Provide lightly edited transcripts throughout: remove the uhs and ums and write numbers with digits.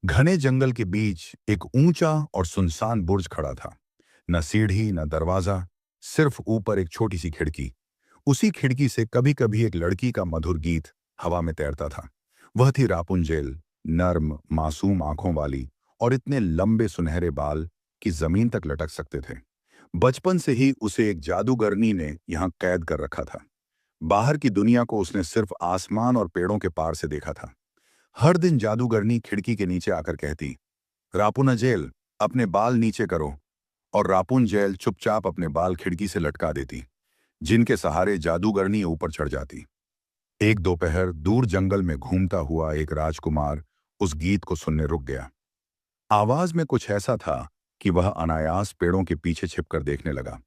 घने जंगल के बीच एक ऊंचा और सुनसान बुर्ज खड़ा था। न सीढ़ी न दरवाजा, सिर्फ ऊपर एक छोटी सी खिड़की। उसी खिड़की से कभी कभी एक लड़की का मधुर गीत हवा में तैरता था। वह थी रापुंजेल, नर्म मासूम आंखों वाली, और इतने लंबे सुनहरे बाल कि जमीन तक लटक सकते थे। बचपन से ही उसे एक जादूगरनी ने यहाँ कैद कर रखा था। बाहर की दुनिया को उसने सिर्फ आसमान और पेड़ों के पार से देखा था। हर दिन जादूगरनी खिड़की के नीचे आकर कहती, रापुनजेल, अपने बाल नीचे करो। और रापुंजेल चुपचाप अपने बाल खिड़की से लटका देती, जिनके सहारे जादूगरनी ऊपर चढ़ जाती। एक दोपहर दूर जंगल में घूमता हुआ एक राजकुमार उस गीत को सुनने रुक गया। आवाज में कुछ ऐसा था कि वह अनायास पेड़ों के पीछे छिपकर देखने लगा।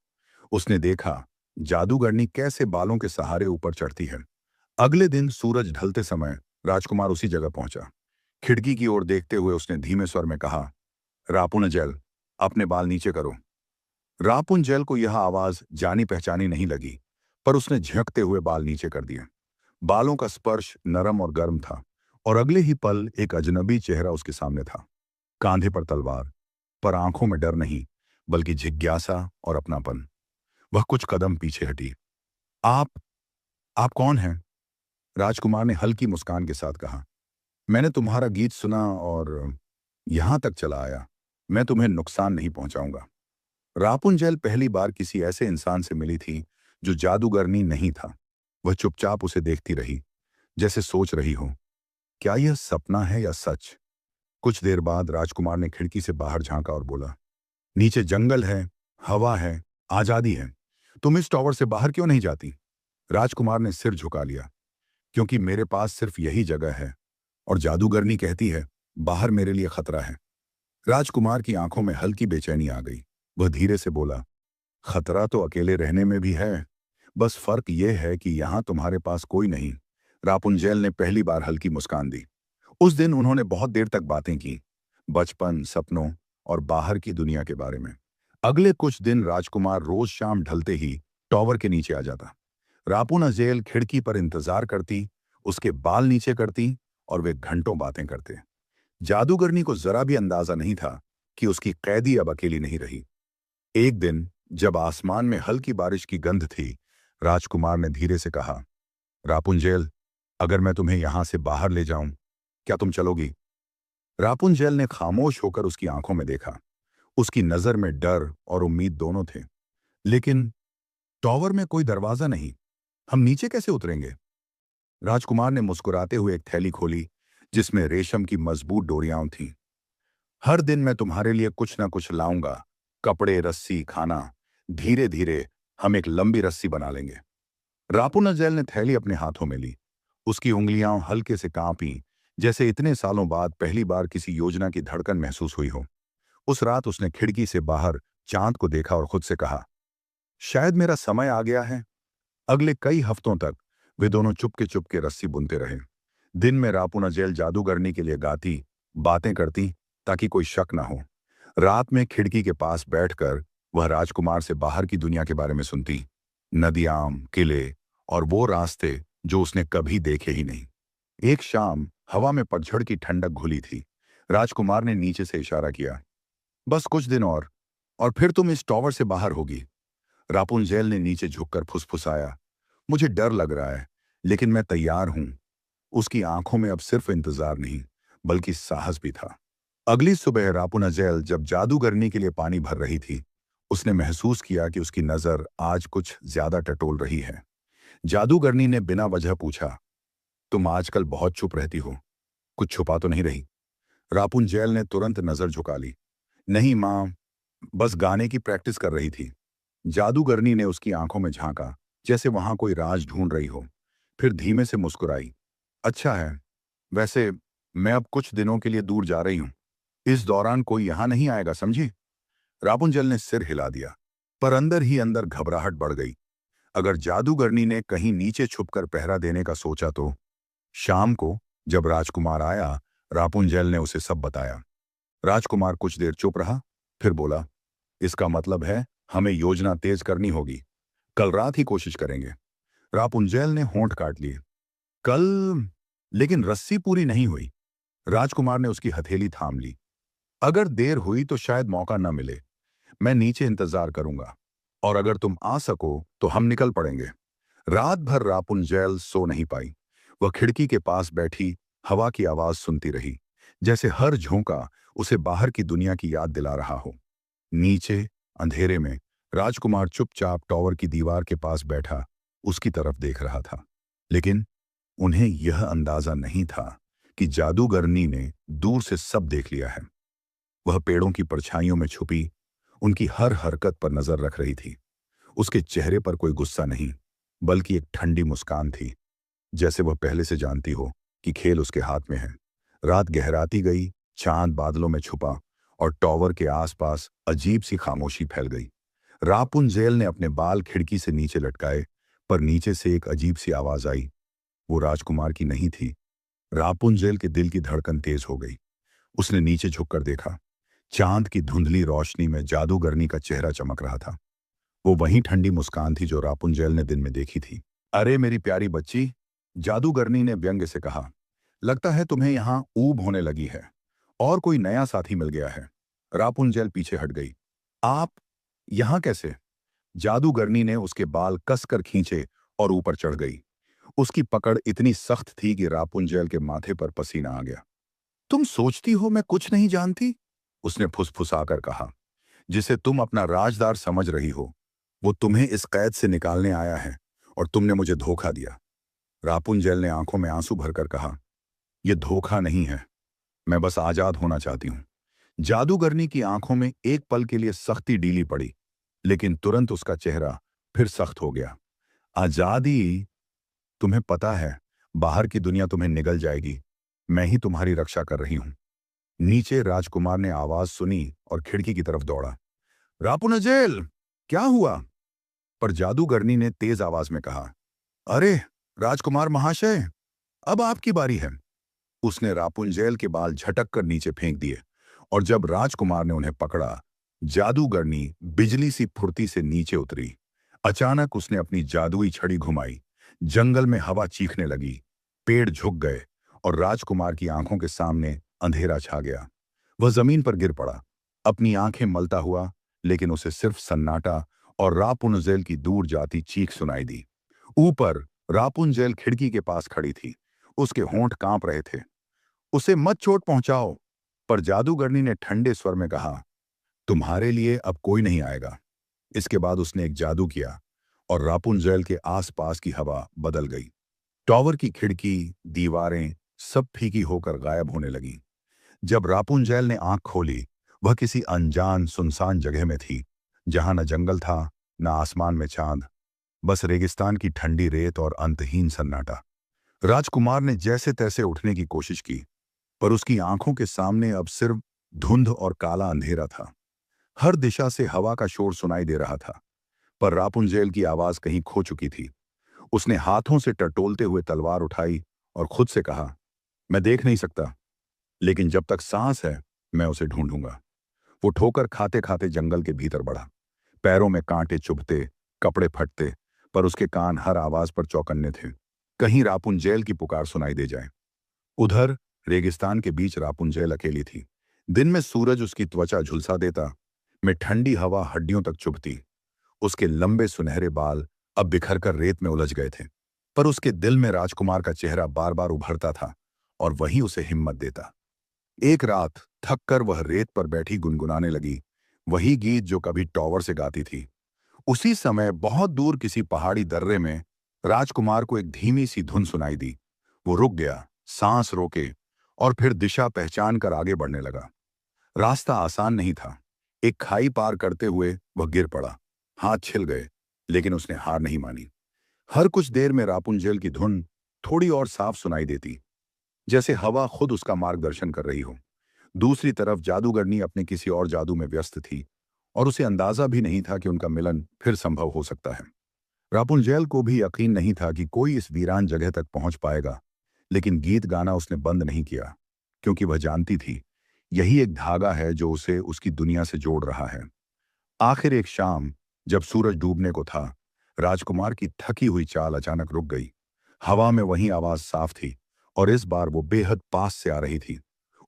उसने देखा जादूगरनी कैसे बालों के सहारे ऊपर चढ़ती है। अगले दिन सूरज ढलते समय राजकुमार उसी जगह पहुंचा। खिड़की की ओर देखते हुए उसने धीमे स्वर में कहा, रापुनजेल, अपने बाल नीचे करो। रापुंजेल को यह आवाज जानी पहचानी नहीं लगी, पर उसने झिड़कते हुए बाल नीचे कर दिए। बालों का स्पर्श नरम और गर्म था, और अगले ही पल एक अजनबी चेहरा उसके सामने था। कांधे पर तलवार, पर आंखों में डर नहीं, बल्कि जिज्ञासा और अपनापन। वह कुछ कदम पीछे हटी। आप आप कौन हैं? राजकुमार ने हल्की मुस्कान के साथ कहा, मैंने तुम्हारा गीत सुना और यहां तक चला आया। मैं तुम्हें नुकसान नहीं पहुंचाऊंगा। रापुंजेल पहली बार किसी ऐसे इंसान से मिली थी जो जादूगरनी नहीं था। वह चुपचाप उसे देखती रही, जैसे सोच रही हो, क्या यह सपना है या सच। कुछ देर बाद राजकुमार ने खिड़की से बाहर झांका और बोला, नीचे जंगल है, हवा है, आजादी है। तुम इस टॉवर से बाहर क्यों नहीं जाती? राजकुमार ने सिर झुका लिया, क्योंकि मेरे पास सिर्फ यही जगह है, और जादूगरनी कहती है बाहर मेरे लिए खतरा है। राजकुमार की आंखों में हल्की बेचैनी आ गई। वह धीरे से बोला, खतरा तो अकेले रहने में भी है, बस फर्क यह है कि यहां तुम्हारे पास कोई नहीं। रापुंजेल ने पहली बार हल्की मुस्कान दी। उस दिन उन्होंने बहुत देर तक बातें की, बचपन, सपनों और बाहर की दुनिया के बारे में। अगले कुछ दिन राजकुमार रोज शाम ढलते ही टॉवर के नीचे आ जाता। रापुंजेल खिड़की पर इंतजार करती, उसके बाल नीचे करती, और वे घंटों बातें करते। जादूगरनी को जरा भी अंदाजा नहीं था कि उसकी कैदी अब अकेली नहीं रही। एक दिन जब आसमान में हल्की बारिश की गंध थी, राजकुमार ने धीरे से कहा, रापुंजेल, अगर मैं तुम्हें यहां से बाहर ले जाऊं, क्या तुम चलोगी? रापुंजेल ने खामोश होकर उसकी आंखों में देखा। उसकी नजर में डर और उम्मीद दोनों थे। लेकिन टॉवर में कोई दरवाजा नहीं, हम नीचे कैसे उतरेंगे? राजकुमार ने मुस्कुराते हुए एक थैली खोली, जिसमें रेशम की मजबूत डोरियां थीं। हर दिन मैं तुम्हारे लिए कुछ ना कुछ लाऊंगा, कपड़े, रस्सी, खाना। धीरे धीरे हम एक लंबी रस्सी बना लेंगे। रापुंजेल ने थैली अपने हाथों में ली। उसकी उंगलियां हल्के से कांपी, जैसे इतने सालों बाद पहली बार किसी योजना की धड़कन महसूस हुई हो। उस रात उसने खिड़की से बाहर चांद को देखा और खुद से कहा, शायद मेरा समय आ गया है। अगले कई हफ्तों तक वे दोनों चुपके चुपके रस्सी बुनते रहे। दिन में रापुंजेल जादूगरनी के लिए गाती, बातें करती, ताकि कोई शक ना हो। रात में खिड़की के पास बैठकर वह राजकुमार से बाहर की दुनिया के बारे में सुनती, नदियां, किले और वो रास्ते जो उसने कभी देखे ही नहीं। एक शाम हवा में पतझड़ की ठंडक घुली थी। राजकुमार ने नीचे से इशारा किया, बस कुछ दिन और फिर तुम इस टॉवर से बाहर होगी। रापुंजेल ने नीचे झुककर फुसफुसाया, मुझे डर लग रहा है, लेकिन मैं तैयार हूं। उसकी आंखों में अब सिर्फ इंतजार नहीं, बल्कि साहस भी था। अगली सुबह रापुंजेल जब जादूगरनी के लिए पानी भर रही थी, उसने महसूस किया कि उसकी नजर आज कुछ ज्यादा टटोल रही है। जादूगरनी ने बिना वजह पूछा, तुम आजकल बहुत चुप रहती हो, कुछ छुपा तो नहीं रही? रापुंजेल ने तुरंत नजर झुका ली, नहीं मां, बस गाने की प्रैक्टिस कर रही थी। जादूगरनी ने उसकी आंखों में झांका, जैसे वहां कोई राज ढूंढ रही हो। फिर धीमे से मुस्कुराई, अच्छा है, वैसे मैं अब कुछ दिनों के लिए दूर जा रही हूं। इस दौरान कोई यहां नहीं आएगा, समझी? रापुंजेल ने सिर हिला दिया, पर अंदर ही अंदर घबराहट बढ़ गई। अगर जादूगरनी ने कहीं नीचे छुपकर पहरा देने का सोचा तो? शाम को जब राजकुमार आया, रापुंजेल ने उसे सब बताया। राजकुमार कुछ देर चुप रहा, फिर बोला, इसका मतलब है हमें योजना तेज करनी होगी। कल रात ही कोशिश करेंगे। रापुंजेल ने होंठ काट लिए, कल? लेकिन रस्सी पूरी नहीं हुई। राजकुमार ने उसकी हथेली थाम ली। अगर देर हुई तो शायद मौका न मिले। मैं नीचे इंतजार करूंगा, और अगर तुम आ सको तो हम निकल पड़ेंगे। रात भर रापुंजैल सो नहीं पाई। वह खिड़की के पास बैठी हवा की आवाज सुनती रही, जैसे हर झोंका उसे बाहर की दुनिया की याद दिला रहा हो। नीचे अंधेरे में राजकुमार चुपचाप टॉवर की दीवार के पास बैठा उसकी तरफ देख रहा था। लेकिन उन्हें यह अंदाजा नहीं था कि जादूगरनी ने दूर से सब देख लिया है। वह पेड़ों की परछाइयों में छुपी उनकी हर हरकत पर नजर रख रही थी। उसके चेहरे पर कोई गुस्सा नहीं, बल्कि एक ठंडी मुस्कान थी, जैसे वह पहले से जानती हो कि खेल उसके हाथ में है। रात गहराती गई, चांद बादलों में छुपा और टॉवर के आसपास अजीब सी खामोशी फैल गई। रापुंजेल ने अपने बाल खिड़की से नीचे लटकाए, पर नीचे से एक अजीब सी आवाज आई। वो राजकुमार की नहीं थी। रापुंजेल के दिल की धड़कन तेज हो गई। उसने नीचे झुककर देखा। चांद की धुंधली रोशनी में जादूगरनी का चेहरा चमक रहा था। वो वही ठंडी मुस्कान थी जो रापुंजेल ने दिन में देखी थी। अरे मेरी प्यारी बच्ची, जादूगरनी ने व्यंग्य से कहा, लगता है तुम्हें यहां ऊब होने लगी है और कोई नया साथी मिल गया है। रापुंजेल पीछे हट गई। आप यहां कैसे? जादूगरनी ने उसके बाल कसकर खींचे और ऊपर चढ़ गई। उसकी पकड़ इतनी सख्त थी कि रापुंजेल के माथे पर पसीना आ गया। तुम सोचती हो मैं कुछ नहीं जानती? उसने फुसफुसाकर कहा। जिसे तुम अपना राजदार समझ रही हो, वो तुम्हें इस कैद से निकालने आया है और तुमने मुझे धोखा दिया। रापुंजेल ने आंखों में आंसू भरकर कहा, यह धोखा नहीं है, मैं बस आजाद होना चाहती हूं। जादूगरनी की आंखों में एक पल के लिए सख्ती डीली पड़ी, लेकिन तुरंत उसका चेहरा फिर सख्त हो गया। आजादी? तुम्हें पता है, बाहर की दुनिया तुम्हें निगल जाएगी। मैं ही तुम्हारी रक्षा कर रही हूं। नीचे राजकुमार ने आवाज सुनी और खिड़की की तरफ दौड़ा। रापुंजेल, क्या हुआ? पर जादूगरनी ने तेज आवाज में कहा, अरे राजकुमार महाशय, अब आपकी बारी है। उसने रापुंजेल के बाल झटक कर नीचे फेंक दिए, और जब राजकुमार ने उन्हें पकड़ा, जादूगरनी बिजली सी फुर्ती से नीचे उतरी। अचानक उसने अपनी जादुई छड़ी घुमाई। जंगल में हवा चीखने लगी, पेड़ झुक गए और राजकुमार की आंखों के सामने अंधेरा छा गया। वह जमीन पर गिर पड़ा, अपनी आंखें मलता हुआ, लेकिन उसे सिर्फ सन्नाटा और रापुंजेल की दूर जाती चीख सुनाई दी। ऊपर रापुंजेल खिड़की के पास खड़ी थी। उसके होंठ कांप रहे थे। उसे मत चोट पहुंचाओ। पर जादूगरनी ने ठंडे स्वर में कहा, तुम्हारे लिए अब कोई नहीं आएगा। इसके बाद उसने एक जादू किया और रापुंजेल के आसपास की हवा बदल गई। टॉवर की खिड़की, दीवारें सब फीकी होकर गायब होने लगी। जब रापुंजेल ने आंख खोली, वह किसी अनजान सुनसान जगह में थी, जहां न जंगल था, न आसमान में चांद, बस रेगिस्तान की ठंडी रेत और अंतहीन सन्नाटा। राजकुमार ने जैसे तैसे उठने की कोशिश की, पर उसकी आंखों के सामने अब सिर्फ धुंध और काला अंधेरा था। हर दिशा से हवा का शोर सुनाई दे रहा था, पर रापुंजेल की आवाज कहीं खो चुकी थी। उसने हाथों से टटोलते हुए तलवार उठाई और खुद से कहा, मैं देख नहीं सकता, लेकिन जब तक सांस है मैं उसे ढूंढूंगा। वो ठोकर खाते खाते जंगल के भीतर बढ़ा। पैरों में कांटे चुभते, कपड़े फटते, पर उसके कान हर आवाज पर चौकन्ने थे। कहीं रापुंजेल की पुकार सुनाई दे जाए। उधर रेगिस्तान के बीच रापुंजेल अकेली थी। दिन में सूरज उसकी त्वचा झुलसा देता, में ठंडी हवा हड्डियों तक चुभती। उसके लंबे सुनहरे बाल अब बिखरकर रेत में उलझ गए थे, पर उसके दिल में राजकुमार का चेहरा बार बार उभरता था और वही उसे हिम्मत देता। एक रात थककर वह रेत पर बैठी गुनगुनाने लगी, वही गीत जो कभी टॉवर से गाती थी। उसी समय बहुत दूर किसी पहाड़ी दर्रे में राजकुमार को एक धीमी सी धुन सुनाई दी। वो रुक गया, सांस रोके, और फिर दिशा पहचान कर आगे बढ़ने लगा। रास्ता आसान नहीं था। एक खाई पार करते हुए वह गिर पड़ा। हाथ छिल गए, लेकिन उसने हार नहीं मानी। हर कुछ देर में रापुंजेल की धुन थोड़ी और साफ सुनाई देती, जैसे हवा खुद उसका मार्गदर्शन कर रही हो। दूसरी तरफ जादूगरनी अपने किसी और जादू में व्यस्त थी, और उसे अंदाजा भी नहीं था कि उनका मिलन फिर संभव हो सकता है। रापुंजेल को भी यकीन नहीं था कि कोई इस वीरान जगह तक पहुंच पाएगा, लेकिन गीत गाना उसने बंद नहीं किया, क्योंकि वह जानती थी यही एक धागा है जो उसे उसकी दुनिया से जोड़ रहा है। आखिर एक शाम, जब सूरज डूबने को था, राजकुमार की थकी हुई चाल अचानक रुक गई। हवा में वही आवाज साफ थी, और इस बार वो बेहद पास से आ रही थी।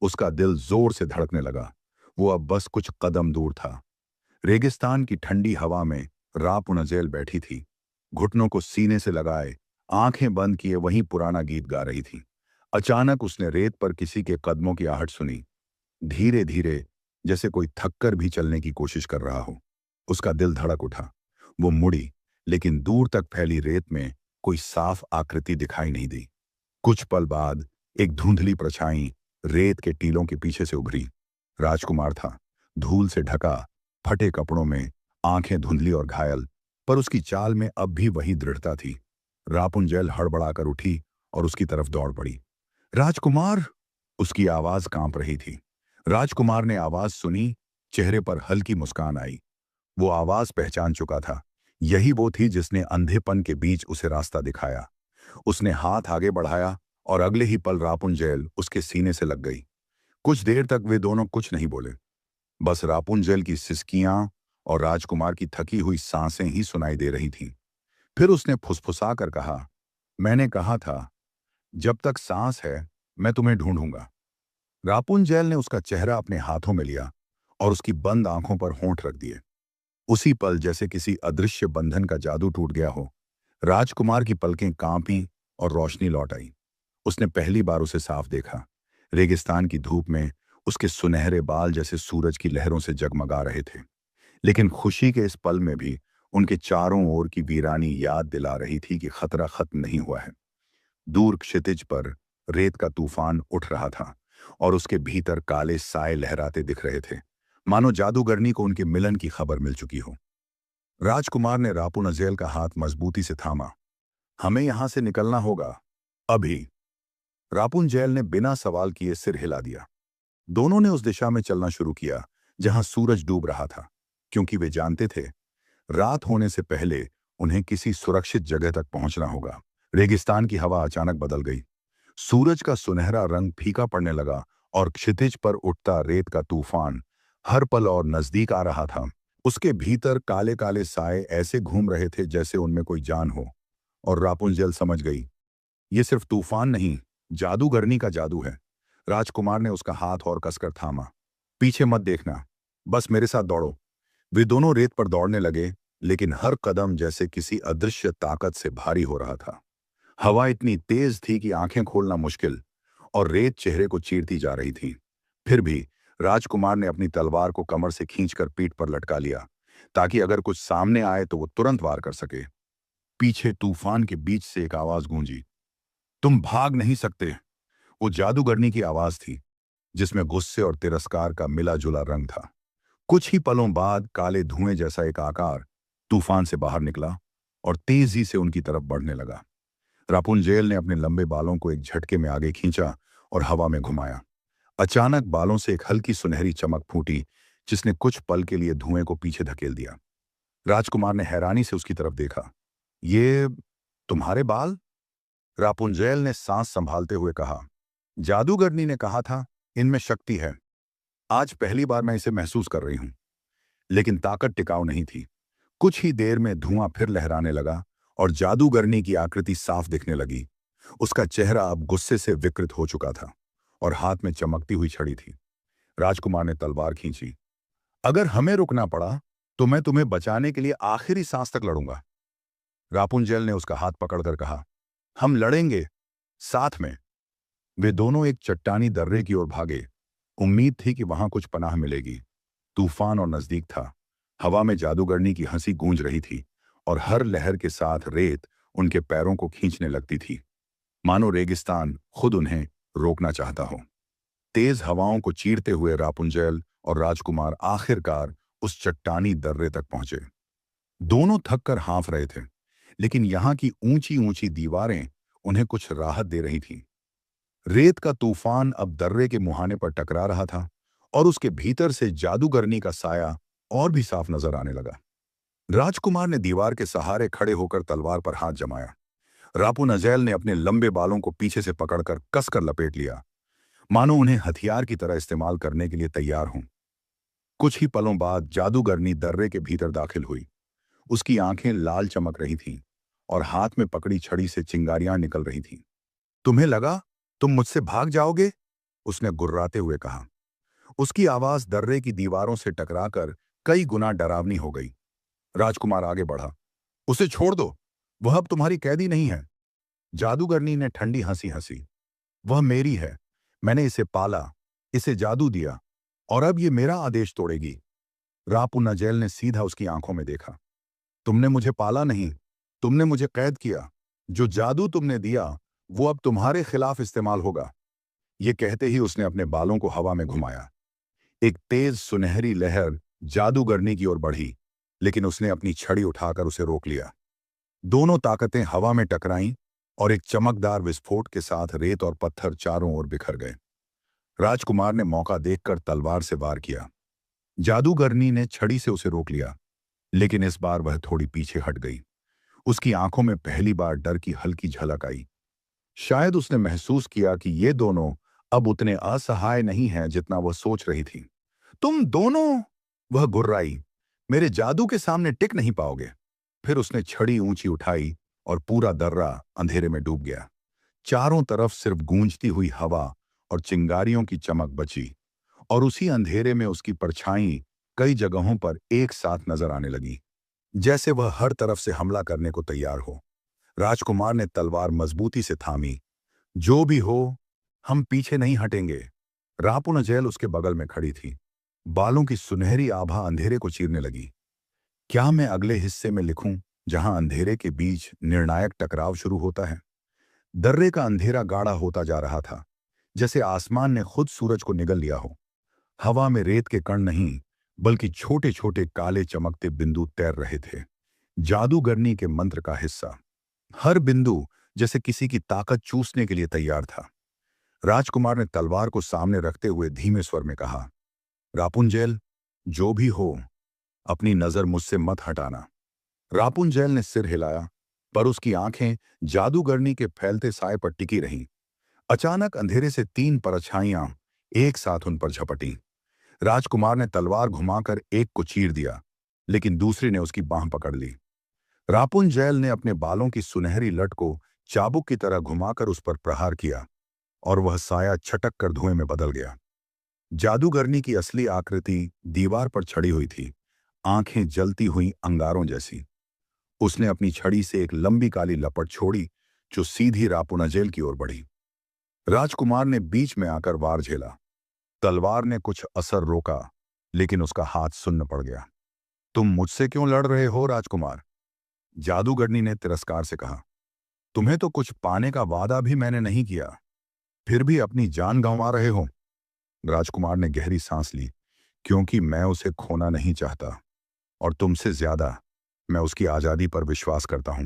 उसका दिल जोर से धड़कने लगा। वो अब बस कुछ कदम दूर था। रेगिस्तान की ठंडी हवा में रापुनज़ेल बैठी थी, घुटनों को सीने से लगाए, आंखें बंद किए वहीं पुराना गीत गा रही थी। अचानक उसने रेत पर किसी के कदमों की आहट सुनी, धीरे धीरे, जैसे कोई थककर भी चलने की कोशिश कर रहा हो। उसका दिल धड़क उठा। वो मुड़ी, लेकिन दूर तक फैली रेत में कोई साफ आकृति दिखाई नहीं दी। कुछ पल बाद एक धुंधली परछाई रेत के टीलों के पीछे से उभरी। राजकुमार था, धूल से ढका, फटे कपड़ों में, आंखें धुंधली और घायल, पर उसकी चाल में अब भी वही दृढ़ता थी। रापुंजेल हड़बड़ाकर उठी और उसकी तरफ दौड़ पड़ी। राजकुमार! उसकी आवाज कांप रही थी। राजकुमार ने आवाज सुनी, चेहरे पर हल्की मुस्कान आई। वो आवाज पहचान चुका था। यही वो थी जिसने अंधेपन के बीच उसे रास्ता दिखाया। उसने हाथ आगे बढ़ाया और अगले ही पल रापुंजेल उसके सीने से लग गई। कुछ देर तक वे दोनों कुछ नहीं बोले। बस रापुंजेल की सिसकियां और राजकुमार की थकी हुई सांसें ही सुनाई दे रही थीं। फिर उसने फुसफुसा कर कहा, मैंने कहा था, जब तक सांस है, मैं तुम्हें ढूंढूंगा। रापुंजेल ने उसका चेहरा अपने हाथों में लिया और उसकी बंद आंखों पर होंठ रख दिए। उसी पल जैसे किसी अदृश्य बंधन का जादू टूट गया हो। राजकुमार की पलकें कांपीं और रोशनी लौट आई। उसने पहली बार उसे साफ देखा। रेगिस्तान की धूप में उसके सुनहरे बाल जैसे सूरज की लहरों से जगमगा रहे थे। लेकिन खुशी के इस पल में भी उनके चारों ओर की वीरानी याद दिला रही थी कि खतरा खत्म नहीं हुआ है। दूर क्षितिज पर रेत का तूफान उठ रहा था और उसके भीतर काले साए लहराते दिख रहे थे, मानो जादूगरनी को उनके मिलन की खबर मिल चुकी हो। राजकुमार ने रापुनज़ेल का हाथ मजबूती से थामा। हमें यहां से निकलना होगा, अभी। रापुंजेल ने बिना सवाल किए सिर हिला दिया। दोनों ने उस दिशा में चलना शुरू किया जहां सूरज डूब रहा था, क्योंकि वे जानते थे रात होने से पहले उन्हें किसी सुरक्षित जगह तक पहुंचना होगा। रेगिस्तान की हवा अचानक बदल गई। सूरज का सुनहरा रंग फीका पड़ने लगा और क्षितिज पर उठता रेत का तूफान हर पल और नजदीक आ रहा था। उसके भीतर काले काले साए ऐसे घूम रहे थे जैसे उनमें कोई जान हो। और रापुंजेल समझ गई, ये सिर्फ तूफान नहीं, जादूगरनी का जादू है। राजकुमार ने उसका हाथ और कसकर थामा। पीछे मत देखना, बस मेरे साथ दौड़ो। वे दोनों रेत पर दौड़ने लगे, लेकिन हर कदम जैसे किसी अदृश्य ताकत से भारी हो रहा था। हवा इतनी तेज थी कि आंखें खोलना मुश्किल, और रेत चेहरे को चीरती जा रही थी। फिर भी राजकुमार ने अपनी तलवार को कमर से खींचकर पीठ पर लटका लिया, ताकि अगर कुछ सामने आए तो वो तुरंत वार कर सके। पीछे तूफान के बीच से एक आवाज गूंजी, तुम भाग नहीं सकते। वो जादूगरनी की आवाज थी, जिसमें गुस्से और तिरस्कार का मिला जुला रंग था। कुछ ही पलों बाद काले धुएं जैसा एक आकार तूफान से बाहर निकला और तेजी से उनकी तरफ बढ़ने लगा। रापुंजेल ने अपने लंबे बालों को एक झटके में आगे खींचा और हवा में घुमाया। अचानक बालों से एक हल्की सुनहरी चमक फूटी, जिसने कुछ पल के लिए धुएं को पीछे धकेल दिया। राजकुमार ने हैरानी से उसकी तरफ देखा। ये तुम्हारे बाल? रापुंजेल ने सांस संभालते हुए कहा। जादूगरनी ने कहा था, इनमें शक्ति है। आज पहली बार मैं इसे महसूस कर रही हूं। लेकिन ताकत टिकाऊ नहीं थी। कुछ ही देर में धुआं फिर लहराने लगा और जादूगरनी की आकृति साफ दिखने लगी। उसका चेहरा अब गुस्से से विकृत हो चुका था और हाथ में चमकती हुई छड़ी थी। राजकुमार ने तलवार खींची। अगर हमें रुकना पड़ा तो मैं तुम्हें बचाने के लिए आखिरी सांस तक लड़ूंगा। रापुंजेल ने उसका हाथ पकड़कर कहा, हम लड़ेंगे, साथ में। वे दोनों एक चट्टानी दर्रे की ओर भागे। उम्मीद थी कि वहां कुछ पनाह मिलेगी। तूफान और नजदीक था। हवा में जादूगरनी की हंसी गूंज रही थी और हर लहर के साथ रेत उनके पैरों को खींचने लगती थी, मानो रेगिस्तान खुद उन्हें रोकना चाहता हो। तेज हवाओं को चीरते हुए रापुंजेल और राजकुमार आखिरकार उस चट्टानी दर्रे तक पहुंचे। दोनों थक कर हाँफ रहे थे, लेकिन यहां की ऊंची ऊंची दीवारें उन्हें कुछ राहत दे रही थीं। रेत का तूफान अब दर्रे के मुहाने पर टकरा रहा था और उसके भीतर से जादूगरनी का साया और भी साफ नजर आने लगा। राजकुमार ने दीवार के सहारे खड़े होकर तलवार पर हाथ जमाया। रापुनज़ेल ने अपने लंबे बालों को पीछे से पकड़कर कसकर लपेट लिया, मानो उन्हें हथियार की तरह इस्तेमाल करने के लिए तैयार हों। कुछ ही पलों बाद जादूगरनी दर्रे के भीतर दाखिल हुई। उसकी आंखें लाल चमक रही थीं और हाथ में पकड़ी छड़ी से चिंगारियां निकल रही थीं। तुम्हें लगा तुम मुझसे भाग जाओगे? उसने गुर्राते हुए कहा। उसकी आवाज दर्रे की दीवारों से टकराकर कई गुना डरावनी हो गई। राजकुमार आगे बढ़ा। उसे छोड़ दो, वह अब तुम्हारी कैदी नहीं है। जादूगरनी ने ठंडी हंसी हंसी। वह मेरी है, मैंने इसे पाला, इसे जादू दिया, और अब ये मेरा आदेश तोड़ेगी। रापुनजैल ने सीधा उसकी आंखों में देखा। तुमने मुझे पाला नहीं, तुमने मुझे कैद किया। जो जादू तुमने दिया वो अब तुम्हारे खिलाफ इस्तेमाल होगा। ये कहते ही उसने अपने बालों को हवा में घुमाया। एक तेज सुनहरी लहर जादूगरनी की ओर बढ़ी, लेकिन उसने अपनी छड़ी उठाकर उसे रोक लिया। दोनों ताकतें हवा में टकराईं और एक चमकदार विस्फोट के साथ रेत और पत्थर चारों ओर बिखर गए। राजकुमार ने मौका देखकर तलवार से वार किया। जादूगरनी ने छड़ी से उसे रोक लिया, लेकिन इस बार वह थोड़ी पीछे हट गई। उसकी आंखों में पहली बार डर की हल्की झलक आई। शायद उसने महसूस किया कि ये दोनों अब उतने असहाय नहीं हैं जितना वह सोच रही थी। तुम दोनों, वह गुर्राई, मेरे जादू के सामने टिक नहीं पाओगे। फिर उसने छड़ी ऊंची उठाई और पूरा दर्रा अंधेरे में डूब गया। चारों तरफ सिर्फ गूंजती हुई हवा और चिंगारियों की चमक बची, और उसी अंधेरे में उसकी परछाई कई जगहों पर एक साथ नजर आने लगी, जैसे वह हर तरफ से हमला करने को तैयार हो। राजकुमार ने तलवार मजबूती से थामी। जो भी हो, हम पीछे नहीं हटेंगे। रापुनजैल उसके बगल में खड़ी थी। बालों की सुनहरी आभा अंधेरे को चीरने लगी। क्या मैं अगले हिस्से में लिखूं जहां अंधेरे के बीच निर्णायक टकराव शुरू होता है? दर्रे का अंधेरा गाढ़ा होता जा रहा था, जैसे आसमान ने खुद सूरज को निगल लिया हो। हवा में रेत के कण नहीं, बल्कि छोटे छोटे काले चमकते बिंदु तैर रहे थे, जादूगरनी के मंत्र का हिस्सा। हर बिंदु जैसे किसी की ताकत चूसने के लिए तैयार था। राजकुमार ने तलवार को सामने रखते हुए धीमे स्वर में कहा, रापुंजैल, जो भी हो, अपनी नजर मुझसे मत हटाना। रापुंजैल ने सिर हिलाया, पर उसकी आंखें जादूगरनी के फैलते साए पर टिकी रहीं। अचानक अंधेरे से तीन परछाइयां एक साथ उन पर झपटीं। राजकुमार ने तलवार घुमाकर एक को चीर दिया, लेकिन दूसरी ने उसकी बांह पकड़ ली। रापुंजैल ने अपने बालों की सुनहरी लट को चाबुक की तरह घुमाकर उस पर प्रहार किया, और वह साया छटक कर धुएं में बदल गया। जादूगरनी की असली आकृति दीवार पर छड़ी हुई थी, आंखें जलती हुई अंगारों जैसी। उसने अपनी छड़ी से एक लंबी काली लपट छोड़ी, जो सीधी रापुनजैल की ओर बढ़ी। राजकुमार ने बीच में आकर वार झेला। तलवार ने कुछ असर रोका, लेकिन उसका हाथ सुन्न पड़ गया। तुम मुझसे क्यों लड़ रहे हो, राजकुमार? जादूगरनी ने तिरस्कार से कहा। तुम्हें तो कुछ पाने का वादा भी मैंने नहीं किया, फिर भी अपनी जान गंवा रहे हो। राजकुमार ने गहरी सांस ली, क्योंकि मैं उसे खोना नहीं चाहता, और तुमसे ज्यादा मैं उसकी आजादी पर विश्वास करता हूं।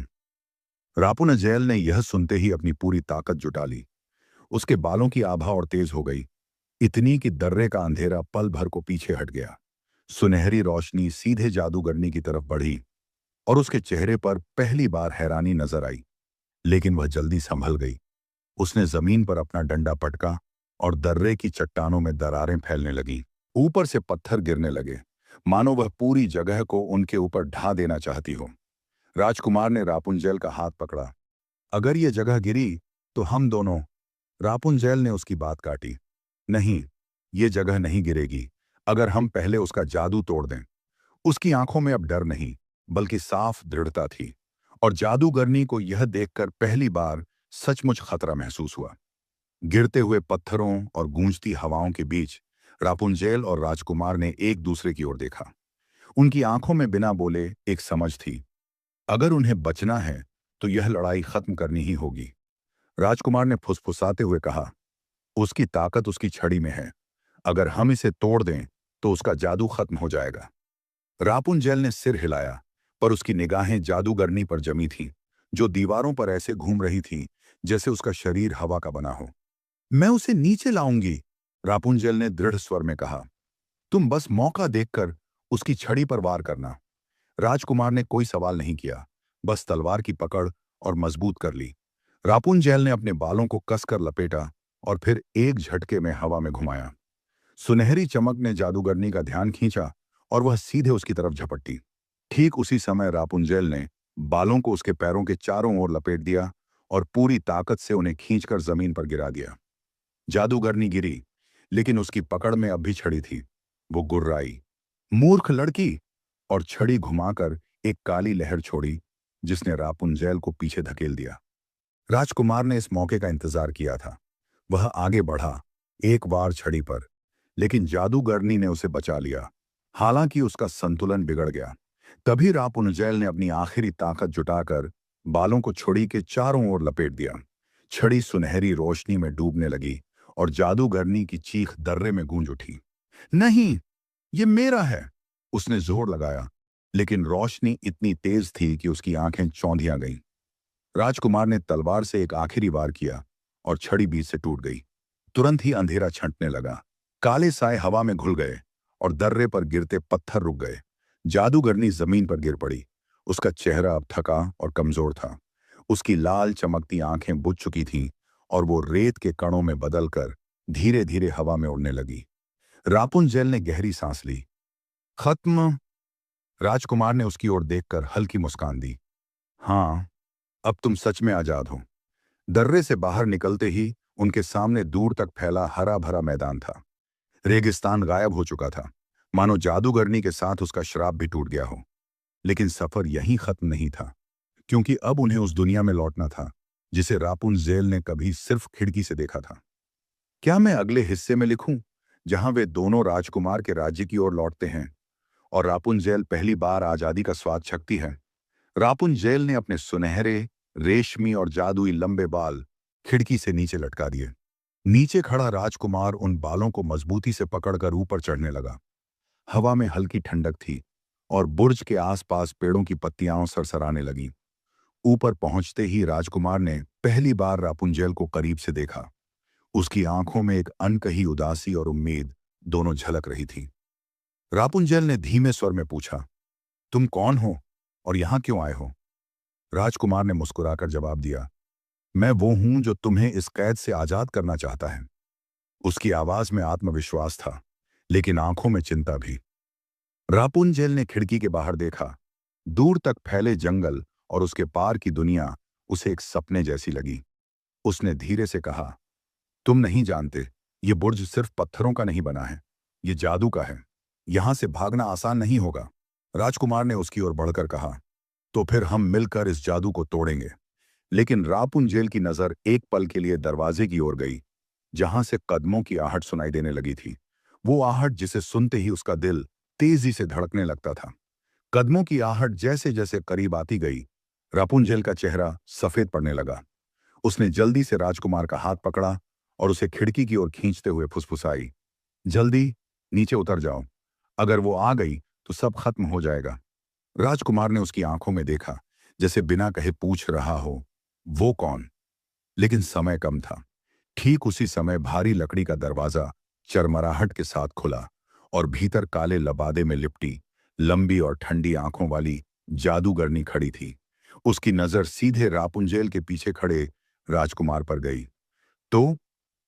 रापुनजैल ने यह सुनते ही अपनी पूरी ताकत जुटा ली। उसके बालों की आभा और तेज हो गई, इतनी कि दर्रे का अंधेरा पल भर को पीछे हट गया। सुनहरी रोशनी सीधे जादूगरनी की तरफ बढ़ी, और उसके चेहरे पर पहली बार हैरानी नजर आई, लेकिन वह जल्दी संभल गई। उसने जमीन पर अपना डंडा पटका, और दर्रे की चट्टानों में दरारें फैलने लगीं। ऊपर से पत्थर गिरने लगे, मानो वह पूरी जगह को उनके ऊपर ढा देना चाहती हो। राजकुमार ने रापुंजैल का हाथ पकड़ा। अगर ये जगह गिरी तो हम दोनों। रापुंजैल ने उसकी बात काटी। नहीं, ये जगह नहीं गिरेगी अगर हम पहले उसका जादू तोड़ दें। उसकी आंखों में अब डर नहीं, बल्कि साफ दृढ़ता थी, और जादूगरनी को यह देखकर पहली बार सचमुच खतरा महसूस हुआ। गिरते हुए पत्थरों और गूंजती हवाओं के बीच रापुंजैल और राजकुमार ने एक दूसरे की ओर देखा। उनकी आंखों में बिना बोले एक समझ थी। अगर उन्हें बचना है तो यह लड़ाई खत्म करनी ही होगी। राजकुमार ने फुसफुसाते हुए कहा, उसकी ताकत उसकी छड़ी में है। अगर हम इसे तोड़ दें तो उसका जादू खत्म हो जाएगा। रापुंजैल ने सिर हिलाया, पर उसकी निगाहें जादूगरनी पर जमी थीं, जो दीवारों पर ऐसे घूम रही थी जैसे उसका शरीर हवा का बना हो। मैं उसे नीचे लाऊंगी, रापुंजैल ने दृढ़ स्वर में कहा। तुम बस मौका देखकर उसकी छड़ी पर वार करना। राजकुमार ने कोई सवाल नहीं किया, बस तलवार की पकड़ और मजबूत कर ली। रापुंजैल ने अपने बालों को कसकर लपेटा और फिर एक झटके में हवा में घुमाया। सुनहरी चमक ने जादूगरनी का ध्यान खींचा, और वह सीधे उसकी तरफ झपटी। ठीक उसी समय रापुंजैल ने बालों को उसके पैरों के चारों ओर लपेट दिया और पूरी ताकत से उन्हें खींचकर जमीन पर गिरा दिया। जादूगरनी गिरी, लेकिन उसकी पकड़ में अब भी छड़ी थी। वो गुर्राई, मूर्ख लड़की, और छड़ी घुमाकर एक काली लहर छोड़ी जिसने रापुंजेल को पीछे धकेल दिया। राजकुमार ने इस मौके का इंतजार किया था। वह आगे बढ़ा, एक बार छड़ी पर, लेकिन जादूगरनी ने उसे बचा लिया। हालांकि उसका संतुलन बिगड़ गया। तभी रापुंजेल ने अपनी आखिरी ताकत जुटाकर बालों को छड़ी के चारों ओर लपेट दिया। छड़ी सुनहरी रोशनी में डूबने लगी और जादूगरनी की चीख दर्रे में गूंज उठी। नहीं, ये मेरा है, उसने जोर लगाया, लेकिन रोशनी इतनी तेज थी कि उसकी आंखें चौंधिया गईं। राजकुमार ने तलवार से एक आखिरी वार किया और छड़ी बीच से टूट गई। तुरंत ही अंधेरा छंटने लगा। काले साए हवा में घुल गए और दर्रे पर गिरते पत्थर रुक गए। जादूगरनी जमीन पर गिर पड़ी। उसका चेहरा अब थका और कमजोर था। उसकी लाल चमकती आंखें बुझ चुकी थीं और वो रेत के कणों में बदलकर धीरे धीरे हवा में उड़ने लगी। रापुंजेल ने गहरी सांस ली। खत्म। राजकुमार ने उसकी ओर देखकर हल्की मुस्कान दी। हाँ, अब तुम सच में आजाद हो। दर्रे से बाहर निकलते ही उनके सामने दूर तक फैला हरा भरा मैदान था। रेगिस्तान गायब हो चुका था, मानो जादूगरनी के साथ उसका श्राप भी टूट गया हो। लेकिन सफर यहीं खत्म नहीं था, क्योंकि अब उन्हें उस दुनिया में लौटना था जिसे रापुंजेल ने कभी सिर्फ खिड़की से देखा था। क्या मैं अगले हिस्से में लिखूं, जहां वे दोनों राजकुमार के राज्य की ओर लौटते हैं और रापुंजेल पहली बार आजादी का स्वाद चखती है? रापुंजेल ने अपने सुनहरे, रेशमी और जादुई लंबे बाल खिड़की से नीचे लटका दिए। नीचे खड़ा राजकुमार उन बालों को मजबूती से पकड़कर ऊपर चढ़ने लगा। हवा में हल्की ठंडक थी और बुर्ज के आसपास पेड़ों की पत्तियां सरसराने लगीं। ऊपर पहुंचते ही राजकुमार ने पहली बार रापुंजेल को करीब से देखा। उसकी आंखों में एक अनकही उदासी और उम्मीद दोनों झलक रही थी। रापुंजेल ने धीमे स्वर में पूछा, तुम कौन हो और यहां क्यों आए हो? राजकुमार ने मुस्कुराकर जवाब दिया, मैं वो हूं जो तुम्हें इस कैद से आजाद करना चाहता है। उसकी आवाज में आत्मविश्वास था, लेकिन आंखों में चिंता भी। रापुंजेल ने खिड़की के बाहर देखा। दूर तक फैले जंगल और उसके पार की दुनिया उसे एक सपने जैसी लगी। उसने धीरे से कहा, तुम नहीं जानते, ये बुर्ज सिर्फ पत्थरों का नहीं बना है, ये जादू का है। यहां से भागना आसान नहीं होगा। राजकुमार ने उसकी ओर बढ़कर कहा, तो फिर हम मिलकर इस जादू को तोड़ेंगे। लेकिन रापुंजेल की नजर एक पल के लिए दरवाजे की ओर गई, जहां से कदमों की आहट सुनाई देने लगी थी। वो आहट जिसे सुनते ही उसका दिल तेजी से धड़कने लगता था। कदमों की आहट जैसे जैसे करीब आती गई, रापुंजेल का चेहरा सफेद पड़ने लगा। उसने जल्दी से राजकुमार का हाथ पकड़ा और उसे खिड़की की ओर खींचते हुए फुसफुसाई, जल्दी नीचे उतर जाओ। अगर वो आ गई तो सब खत्म हो जाएगा। राजकुमार ने उसकी आंखों में देखा, जैसे बिना कहे पूछ रहा हो, वो कौन? लेकिन समय कम था। ठीक उसी समय भारी लकड़ी का दरवाजा चरमराहट के साथ खुला और भीतर काले लबादे में लिपटी लंबी और ठंडी आंखों वाली जादूगरनी खड़ी थी। उसकी नजर सीधे रापुंजेल के पीछे खड़े राजकुमार पर गई। तो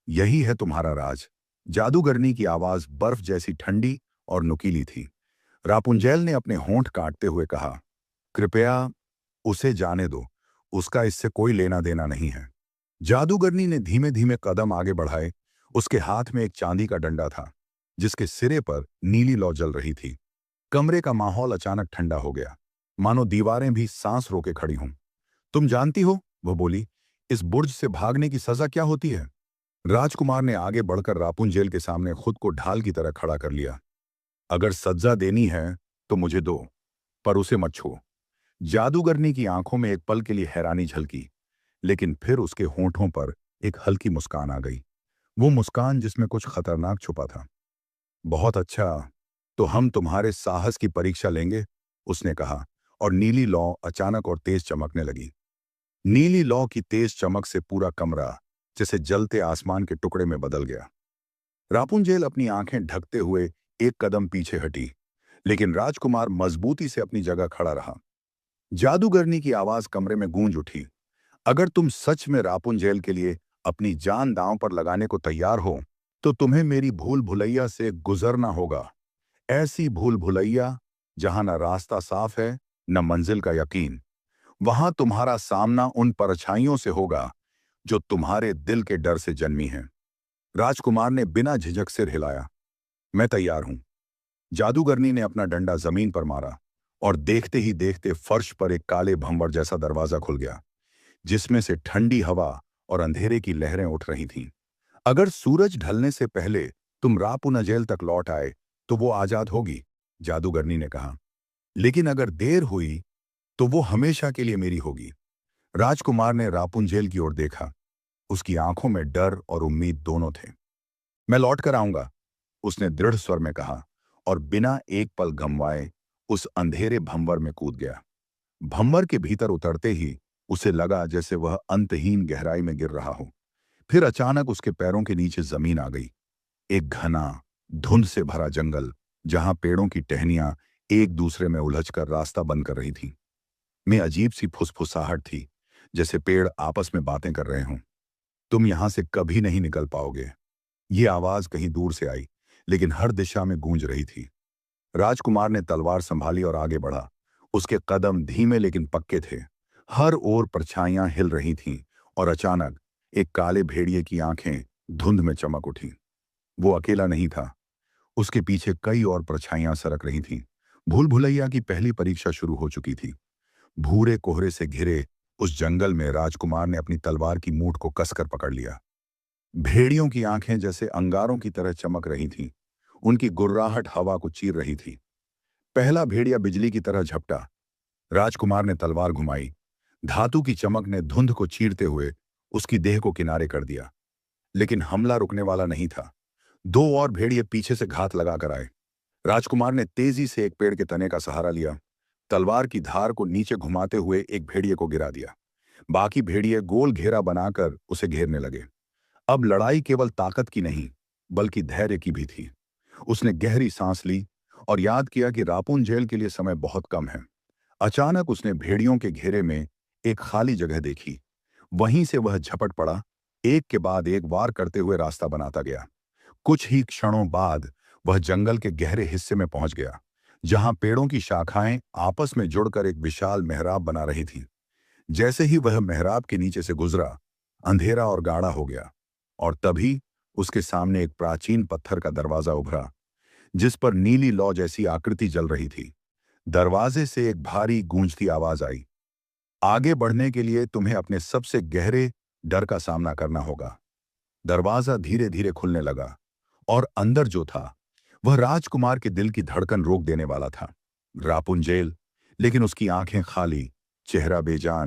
यही है तुम्हारा राज? जादूगरनी की आवाज बर्फ जैसी ठंडी और नुकीली थी। रापुंजेल ने अपने होंठ काटते हुए कहा, कृपया उसे जाने दो, उसका इससे कोई लेना देना नहीं है। जादूगरनी ने धीमे धीमे कदम आगे बढ़ाए। उसके हाथ में एक चांदी का डंडा था, जिसके सिरे पर नीली लौ जल रही थी। कमरे का माहौल अचानक ठंडा हो गया, मानो दीवारें भी सांस रोके खड़ी हों। तुम जानती हो, वो बोली, इस बुर्ज से भागने की सजा क्या होती है? राजकुमार ने आगे बढ़कर रापुंजेल के सामने खुद को ढाल की तरह खड़ा कर लिया। अगर सजा देनी है तो मुझे दो, पर उसे मत छुओ। जादूगरनी की आंखों में एक पल के लिए हैरानी झलकी, लेकिन फिर उसके होंठों पर एक हल्की मुस्कान आ गई। वो मुस्कान जिसमें कुछ खतरनाक छुपा था। बहुत अच्छा, तो हम तुम्हारे साहस की परीक्षा लेंगे, उसने कहा, और नीली लौ अचानक और तेज चमकने लगी। नीली लौ की तेज चमक से पूरा कमरा जैसे जलते आसमान के टुकड़े में बदल गया। रापुंजेल अपनी आंखें ढकते हुए एक कदम पीछे हटी, लेकिन राजकुमार मजबूती से अपनी जगह खड़ा रहा। जादूगरनी की आवाज कमरे में गूंज उठी, अगर तुम सच में रापुंजेल के लिए अपनी जान दांव पर लगाने को तैयार हो, तो तुम्हें मेरी भूल भुलैया से गुजरना होगा। ऐसी भूल भुलैया जहां न रास्ता साफ है, न मंजिल का यकीन। वहां तुम्हारा सामना उन परछाइयों से होगा जो तुम्हारे दिल के डर से जन्मी हैं। राजकुमार ने बिना झिझक सिर हिलाया। मैं तैयार हूं। जादूगरनी ने अपना डंडा जमीन पर मारा और देखते ही देखते फर्श पर एक काले भंवर जैसा दरवाजा खुल गया, जिसमें से ठंडी हवा और अंधेरे की लहरें उठ रही थीं। अगर सूरज ढलने से पहले तुम रापुना जेल तक लौट आए तो वो आजाद होगी, जादूगरनी ने कहा। लेकिन अगर देर हुई तो वो हमेशा के लिए मेरी होगी। राजकुमार ने रापुंजेल की ओर देखा। उसकी आंखों में डर और उम्मीद दोनों थे। मैं लौट कर आऊंगा, उसने दृढ़ स्वर में कहा और बिना एक पल गंवाए उस अंधेरे भंवर में कूद गया। भंवर के भीतर उतरते ही उसे लगा जैसे वह अंतहीन गहराई में गिर रहा हो। फिर अचानक उसके पैरों के नीचे जमीन आ गई। एक घना, धुंध से भरा जंगल, जहां पेड़ों की टहनियां एक दूसरे में उलझकर रास्ता बंद कर रही थीं। में अजीब सी फुसफुसाहट थी, जैसे पेड़ आपस में बातें कर रहे हों। तुम यहां से कभी नहीं निकल पाओगे। ये आवाज कहीं दूर से आई, लेकिन हर दिशा में गूंज रही थी। राजकुमार ने तलवार संभाली और आगे बढ़ा। उसके कदम धीमे लेकिन पक्के थे। हर ओर परछाइयां हिल रही थीं और अचानक एक काले भेड़िए की आंखें धुंध में चमक उठी। वो अकेला नहीं था। उसके पीछे कई और परछाइयां सरक रही थीं। भूल भुलैया की पहली परीक्षा शुरू हो चुकी थी। भूरे कोहरे से घिरे उस जंगल में राजकुमार ने अपनी तलवार की मूठ को कसकर पकड़ लिया। भेड़ियों की आंखें जैसे अंगारों की तरह चमक रही थीं। उनकी गुर्राहट हवा को चीर रही थी। पहला भेड़िया बिजली की तरह झपटा। राजकुमार ने तलवार घुमाई। धातु की चमक ने धुंध को चीरते हुए उसकी देह को किनारे कर दिया। लेकिन हमला रुकने वाला नहीं था। दो और भेड़िए पीछे से घात लगाकर आए। राजकुमार ने तेजी से एक पेड़ के तने का सहारा लिया। तलवार की धार को नीचे घुमाते हुए एक भेड़िए को गिरा दिया। बाकी भेड़िए गोल घेरा बनाकर उसे घेरने लगे। अब लड़ाई केवल ताकत की नहीं, बल्कि धैर्य की भी थी। उसने गहरी सांस ली और याद किया कि रापुंजेल के लिए समय बहुत कम है। अचानक उसने भेड़ियों के घेरे में एक खाली जगह देखी। वहीं से वह झपट पड़ा, एक के बाद एक वार करते हुए रास्ता बनाता गया। कुछ ही क्षणों बाद वह जंगल के गहरे हिस्से में पहुंच गया, जहां पेड़ों की शाखाएं आपस में जुड़कर एक विशाल मेहराब बना रही थीं। जैसे ही वह मेहराब के नीचे से गुजरा, अंधेरा और गाढ़ा हो गया, और तभी उसके सामने एक प्राचीन पत्थर का दरवाजा उभरा, जिस पर नीली लौ जैसी आकृति जल रही थी। दरवाजे से एक भारी गूंजती आवाज आई, आगे बढ़ने के लिए तुम्हें अपने सबसे गहरे डर का सामना करना होगा। दरवाजा धीरे धीरे खुलने लगा और अंदर जो था वह राजकुमार के दिल की धड़कन रोक देने वाला था। रापुंजेल, लेकिन उसकी आंखें खाली, चेहरा बेजान।